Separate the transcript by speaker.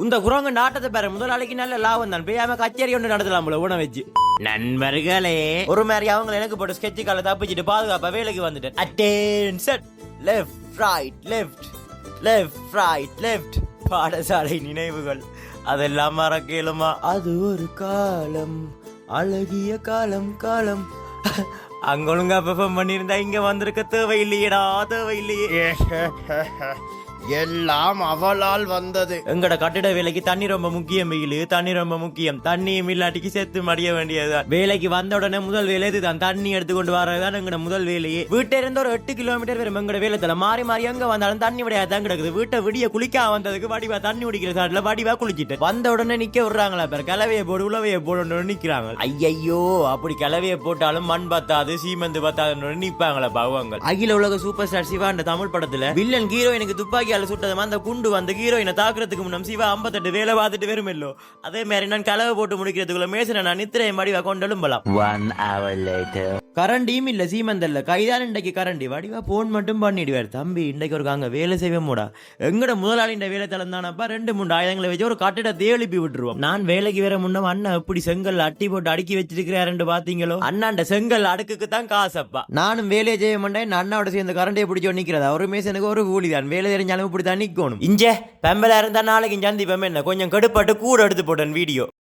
Speaker 1: இந்த குரங்கு நாட்டத்தை பெற முதலாளிக்கு நல்ல லாபம் தான் பேயாம கச்சேரி ஒன்று நடத்தலாம் போல உணவு வச்சு. நண்பர்களே, ஒரு மாதிரி அவங்க எனக்கு போட்டு ஸ்கெட்சு கால தப்பிச்சுட்டு பாதுகாப்பா வேலைக்கு வந்துட்டேன். Attention, left right left, left right left. பாடசாலை நினைவுகள் அதெல்லாம் மறக்கலுமா? அது ஒரு காலம், அழகிய காலம் காலம். அங்க ஒழுங்கா பெர்ஃபார்ம் பண்ணியிருந்தா இங்க வந்திருக்க தேவையில்லையடா, தேவையில்லையே.
Speaker 2: எல்லாம் அவளால் வந்தது.
Speaker 1: எங்கட கட்டிட வேலைக்கு தண்ணி ரொம்ப முக்கியம். வெயில் தண்ணி ரொம்ப முக்கியம். தண்ணியும் இல்லாட்டிக்கு செத்து மடிய வேண்டியதுதான். வேலைக்கு வந்த உடனே முதல் வேலை இதுதான், தண்ணி எடுத்துக்கொண்டு வரதான் எங்கட முதல் வேலையே. வீட்டை இருந்து ஒரு 8 கிலோமீட்டர் வரும் எங்கட வேலைத்துல. மாறி மாறி எங்க வந்தாலும் தண்ணி விடையாதான் கிடக்குது. வீட்டை விடிய குளிக்க வந்ததுக்கு வடிவா தண்ணி குடிக்கிற சாட்டில் வடிவா குளிச்சுட்டு வந்த உடனே நிக்க விடுறாங்களா பேர், கிளவையை போடு உழவையை போடணும்னு நிக்கிறாங்க. ஐயையோ, அப்படி கிளவையை போட்டாலும் மண் பத்தாது சீமெந்து பத்தாதுன்னு நிப்பாங்களா பாவங்க. அகில உலக சூப்பர் ஸ்டார் சிவாண்ட தமிழ் படத்துல வில்லன் ஹீரோயினுக்கு துப்பாக்கி சுட்டதுமா அந்த குண்டு வந்து ஹீரோயினை தாக்குறதுக்கு முன்னம் சிவா 58 வேலை பார்த்துட்டு வெறுமில்லோ. அதே மாதிரி நான் கலவை போட்டு முடிக்கிறதுக்குள்ள மேசனை நான் நித்திரையை மடிவா கொண்டலும் போலாம்.
Speaker 3: 1 hour later.
Speaker 1: கரண்டியும் இல்ல சீமந்தல்ல, கைதான் இன்றைக்கு கரண்டி. வடிவா போன் மட்டும் பண்ணிடுவார். தம்பி இன்றைக்கு ஒரு அங்க வேலை செய்வேன் மூடா. எங்கட முதலாளின்ற வேலை தளர்ந்தானப்பா 2-3 ஆயுதங்களை வச்சு ஒரு கட்டிடத்தை எழுப்பி விட்டுருவோம். நான் வேலைக்கு வேற முன்னம் அண்ணா இப்படி செங்கல் அட்டி போட்டு அடுக்கி வச்சிருக்கிறாரு பாத்தீங்களோ. அண்ணாண்ட செங்கல் அடுக்குக்கு தான் காசப்பா. நானும் வேலையை செய்ய மாட்டேன். அண்ணாவோட சேர்ந்து கரண்டியை பிடிச்சோ நிக்கிறதா. ஒரு மேசனுக்கு ஒரு கூலிதான். வேலை தெரிஞ்சாலும் இப்படி தான் நிக்கணும். இஞ்ச பெம்பலா இருந்தா நாளைக்கு சந்திப்பம் என்ன கொஞ்சம் கடுப்பாட்டு கூட எடுத்து போட்டேன் வீடியோ.